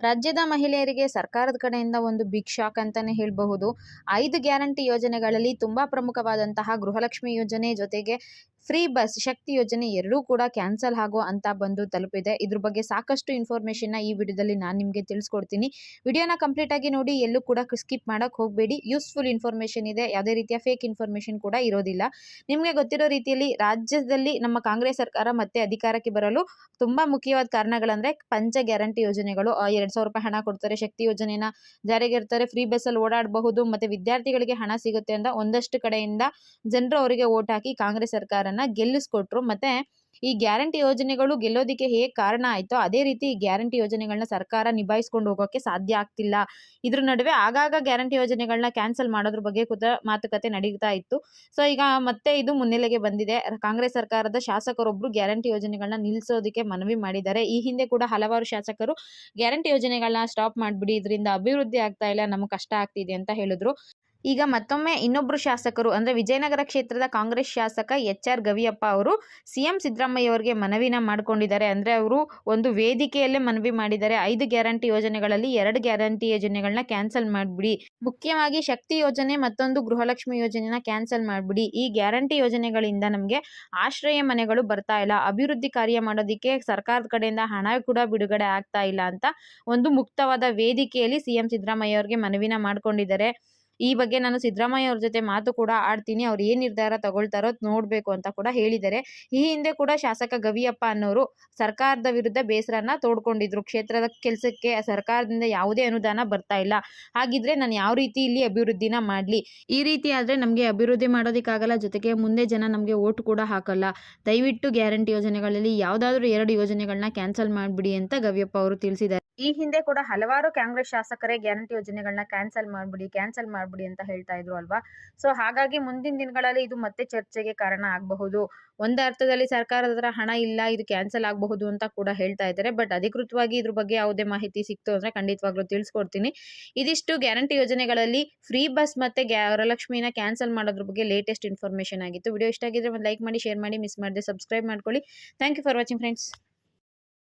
ರಾಜ್ಯದ ಮಹಿಳೆಯರಿಗೆ ಸರ್ಕಾರದ ಕಡೆಯಿಂದ ಒಂದು ಬಿಗ್ ಶಾಕ್ ಅಂತಾನೆ ಹೇಳಬಹುದು. 5 ಗ್ಯಾರಂಟಿ ಯೋಜನೆಗಳಲ್ಲಿ ತುಂಬಾ ಪ್ರಮುಖವಾದಂತಹ ಗೃಹಲಕ್ಷ್ಮಿ ಯೋಜನೆ ಜೊತೆಗೆ ಫ್ರೀ ಬಸ್ ಶಕ್ತಿ ಯೋಜನೆ ಎರಡೂ ಕೂಡ ಕ್ಯಾನ್ಸಲ್ ಆಗೋ ಅಂತ ಬಂದು ತಲುಪಿದೆ. ಇದ್ರ ಬಗ್ಗೆ ಸಾಕಷ್ಟು ಇನ್ಫಾರ್ಮೇಷನ್ ಈ ವಿಡಿಯೋದಲ್ಲಿ ನಾನು ನಿಮಗೆ ತಿಳಿಸ್ಕೊಡ್ತೀನಿ. ವಿಡಿಯೋನ ಕಂಪ್ಲೀಟ್ ಆಗಿ ನೋಡಿ, ಎಲ್ಲೂ ಕೂಡ ಸ್ಕಿಪ್ ಮಾಡಕ್ ಹೋಗಬೇಡಿ. ಯೂಸ್ಫುಲ್ ಇನ್ಫಾರ್ಮೇಷನ್ ಇದೆ, ಯಾವುದೇ ರೀತಿಯ ಫೇಕ್ ಇನ್ಫಾರ್ಮೇಷನ್ ಕೂಡ ಇರೋದಿಲ್ಲ. ನಿಮಗೆ ಗೊತ್ತಿರೋ ರೀತಿಯಲ್ಲಿ ರಾಜ್ಯದಲ್ಲಿ ನಮ್ಮ ಕಾಂಗ್ರೆಸ್ ಸರ್ಕಾರ ಮತ್ತೆ ಅಧಿಕಾರಕ್ಕೆ ಬರಲು ತುಂಬಾ ಮುಖ್ಯವಾದ ಕಾರಣಗಳಂದ್ರೆ ಪಂಚ ಗ್ಯಾರಂಟಿ ಯೋಜನೆಗಳು. 2,000 ರೂಪಾಯಿ ಹಣ ಕೊಡ್ತಾರೆ, ಶಕ್ತಿ ಯೋಜನೆನ ಜಾರಿಗೆ ಇರ್ತಾರೆ, ಫ್ರೀ ಬಸ್ಸಲ್ಲಿ ಓಡಾಡಬಹುದು, ಮತ್ತೆ ವಿದ್ಯಾರ್ಥಿಗಳಿಗೆ ಹಣ ಸಿಗುತ್ತೆ ಅಂತ ಒಂದಷ್ಟು ಕಡೆಯಿಂದ ಜನರು ಅವರಿಗೆ ಓಟ್ ಹಾಕಿ ಕಾಂಗ್ರೆಸ್ ಸರ್ಕಾರನ ಗೆಲ್ಲಿಸ್ಕೊಟ್ರು. ಮತ್ತೆ ಈ ಗ್ಯಾರಂಟಿ ಯೋಜನೆಗಳು ಗೆಲ್ಲೋದಿಕ್ಕೆ ಹೇಗೆ ಕಾರಣ ಆಯ್ತೋ ಅದೇ ರೀತಿ ಈ ಗ್ಯಾರಂಟಿ ಯೋಜನೆಗಳನ್ನ ಸರ್ಕಾರ ನಿಭಾಯಿಸ್ಕೊಂಡು ಹೋಗೋಕೆ ಸಾಧ್ಯ ಆಗ್ತಿಲ್ಲ. ಇದ್ರ ನಡುವೆ ಆಗಾಗ ಗ್ಯಾರಂಟಿ ಯೋಜನೆಗಳನ್ನ ಕ್ಯಾನ್ಸಲ್ ಮಾಡೋದ್ರ ಬಗ್ಗೆ ಮಾತುಕತೆ ನಡೀತಾ ಇತ್ತು. ಸೊ ಈಗ ಮತ್ತೆ ಇದು ಮುನ್ನೆಲೆಗೆ ಬಂದಿದೆ. ಕಾಂಗ್ರೆಸ್ ಸರ್ಕಾರದ ಶಾಸಕರೊಬ್ರು ಗ್ಯಾರಂಟಿ ಯೋಜನೆಗಳನ್ನ ನಿಲ್ಲಿಸೋದಕ್ಕೆ ಮನವಿ ಮಾಡಿದ್ದಾರೆ. ಈ ಹಿಂದೆ ಕೂಡ ಹಲವಾರು ಶಾಸಕರು ಗ್ಯಾರಂಟಿ ಯೋಜನೆಗಳನ್ನ ಸ್ಟಾಪ್ ಮಾಡ್ಬಿಡಿ, ಇದರಿಂದ ಅಭಿವೃದ್ಧಿ ಆಗ್ತಾ ಇಲ್ಲ, ನಮಗೆ ಕಷ್ಟ ಆಗ್ತಿದೆ ಅಂತ ಹೇಳಿದ್ರು. ಈಗ ಮತ್ತೊಮ್ಮೆ ಇನ್ನೊಬ್ರು ಶಾಸಕರು ಅಂದ್ರೆ ವಿಜಯನಗರ ಕ್ಷೇತ್ರದ ಕಾಂಗ್ರೆಸ್ ಶಾಸಕ HR ಗವಿಯಪ್ಪ ಅವರು CM ಸಿದ್ದರಾಮಯ್ಯ ಅವರಿಗೆ ಮನವಿನ ಮಾಡ್ಕೊಂಡಿದ್ದಾರೆ. ಅಂದ್ರೆ ಅವರು ಒಂದು ವೇದಿಕೆಯಲ್ಲೇ ಮನವಿ ಮಾಡಿದ್ದಾರೆ. 5 ಗ್ಯಾರಂಟಿ ಯೋಜನೆಗಳಲ್ಲಿ 2 ಗ್ಯಾರಂಟಿ ಯೋಜನೆಗಳನ್ನ ಕ್ಯಾನ್ಸಲ್ ಮಾಡ್ಬಿಡಿ, ಮುಖ್ಯವಾಗಿ ಶಕ್ತಿ ಯೋಜನೆ ಮತ್ತೊಂದು ಗೃಹಲಕ್ಷ್ಮಿ ಯೋಜನೆನ ಕ್ಯಾನ್ಸಲ್ ಮಾಡ್ಬಿಡಿ. ಈ ಗ್ಯಾರಂಟಿ ಯೋಜನೆಗಳಿಂದ ನಮಗೆ ಆಶ್ರಯ ಮನೆಗಳು ಬರ್ತಾ ಇಲ್ಲ, ಅಭಿವೃದ್ಧಿ ಕಾರ್ಯ ಮಾಡೋದಕ್ಕೆ ಸರ್ಕಾರದ ಕಡೆಯಿಂದ ಹಣ ಕೂಡ ಬಿಡುಗಡೆ ಆಗ್ತಾ ಇಲ್ಲ ಅಂತ ಒಂದು ಮುಕ್ತವಾದ ವೇದಿಕೆಯಲ್ಲಿ CM ಸಿದ್ದರಾಮಯ್ಯ ಅವರಿಗೆ ಮನವಿನ ಮಾಡ್ಕೊಂಡಿದ್ದಾರೆ. ಈ ಬಗ್ಗೆ ನಾನು ಸಿದ್ದರಾಮಯ್ಯ ಅವ್ರ ಜೊತೆ ಮಾತು ಕೂಡ ಆಡ್ತೀನಿ, ಅವ್ರು ಏನ್ ನಿರ್ಧಾರ ತಗೊಳ್ತಾರೋ ನೋಡ್ಬೇಕು ಅಂತ ಕೂಡ ಹೇಳಿದ್ದಾರೆ. ಈ ಹಿಂದೆ ಕೂಡ ಶಾಸಕ ಗವಿಯಪ್ಪ ಅನ್ನೋರು ಸರ್ಕಾರದ ವಿರುದ್ಧ ಬೇಸರನ್ನ ತೋಡ್ಕೊಂಡಿದ್ರು. ಕ್ಷೇತ್ರದ ಕೆಲಸಕ್ಕೆ ಸರ್ಕಾರದಿಂದ ಯಾವುದೇ ಅನುದಾನ ಬರ್ತಾ ಇಲ್ಲ, ಹಾಗಿದ್ರೆ ನಾನು ಯಾವ ರೀತಿ ಇಲ್ಲಿ ಅಭಿವೃದ್ಧಿನ ಮಾಡ್ಲಿ, ಈ ರೀತಿ ಆದ್ರೆ ನಮ್ಗೆ ಅಭಿವೃದ್ಧಿ ಮಾಡೋದಕ್ಕಾಗಲ್ಲ, ಜೊತೆಗೆ ಮುಂದೆ ಜನ ನಮ್ಗೆ ಓಟ್ ಕೂಡ ಹಾಕಲ್ಲ. ದಯವಿಟ್ಟು ಗ್ಯಾರಂಟಿ ಯೋಜನೆಗಳಲ್ಲಿ ಯಾವ್ದಾದ್ರು 2 ಯೋಜನೆಗಳನ್ನ ಕ್ಯಾನ್ಸಲ್ ಮಾಡ್ಬಿಡಿ ಅಂತ ಗವಿಯಪ್ಪ ಅವರು ತಿಳಿಸಿದ್ದಾರೆ. ಈ ಹಿಂದೆ ಕೂಡ ಹಲವಾರು ಕಾಂಗ್ರೆಸ್ ಶಾಸಕರೇ ಗ್ಯಾರಂಟಿ ಯೋಜನೆಗಳನ್ನ ಕ್ಯಾನ್ಸಲ್ ಮಾಡ್ಬಿಡಿ ಅಂತ ಹೇಳ್ತಾ ಇದ್ರು ಅಲ್ವಾ. ಸೊ ಹಾಗಾಗಿ ಮುಂದಿನ ದಿನಗಳಲ್ಲಿ ಇದು ಮತ್ತೆ ಚರ್ಚೆಗೆ ಕಾರಣ ಆಗಬಹುದು. ಒಂದು ಅರ್ಥದಲ್ಲಿ ಸರ್ಕಾರದ ಹತ್ರ ಹಣ ಇಲ್ಲ, ಇದು ಕ್ಯಾನ್ಸಲ್ ಆಗಬಹುದು ಅಂತ ಕೂಡ ಹೇಳ್ತಾ ಇದ್ದಾರೆ. ಬಟ್ ಅಧಿಕೃತವಾಗಿ ಇದ್ರ ಬಗ್ಗೆ ಯಾವುದೇ ಮಾಹಿತಿ ಸಿಕ್ತು ಅಂದ್ರೆ ಖಂಡಿತವಾಗ್ಲೂ ತಿಳಿಸ್ಕೊಡ್ತೀನಿ. ಇದಿಷ್ಟು ಗ್ಯಾರಂಟಿ ಯೋಜನೆಗಳಲ್ಲಿ ಫ್ರೀ ಬಸ್ ಮತ್ತೆ ವರಲಕ್ಷ್ಮಿನ ಕ್ಯಾನ್ಸಲ್ ಮಾಡೋದ್ರ ಬಗ್ಗೆ ಲೇಟೆಸ್ಟ್ ಇನ್ಫಾರ್ಮೇಷನ್ ಆಗಿತ್ತು. ವಿಡಿಯೋ ಇಷ್ಟ ಆಗಿದ್ರೆ ಒಂದು ಲೈಕ್ ಮಾಡಿ, ಶೇರ್ ಮಾಡಿ, ಮಿಸ್ ಮಾಡದೆ ಸಬ್ಸ್ಕ್ರೈಬ್ ಮಾಡ್ಕೊಳ್ಳಿ. Thank you for watching friends.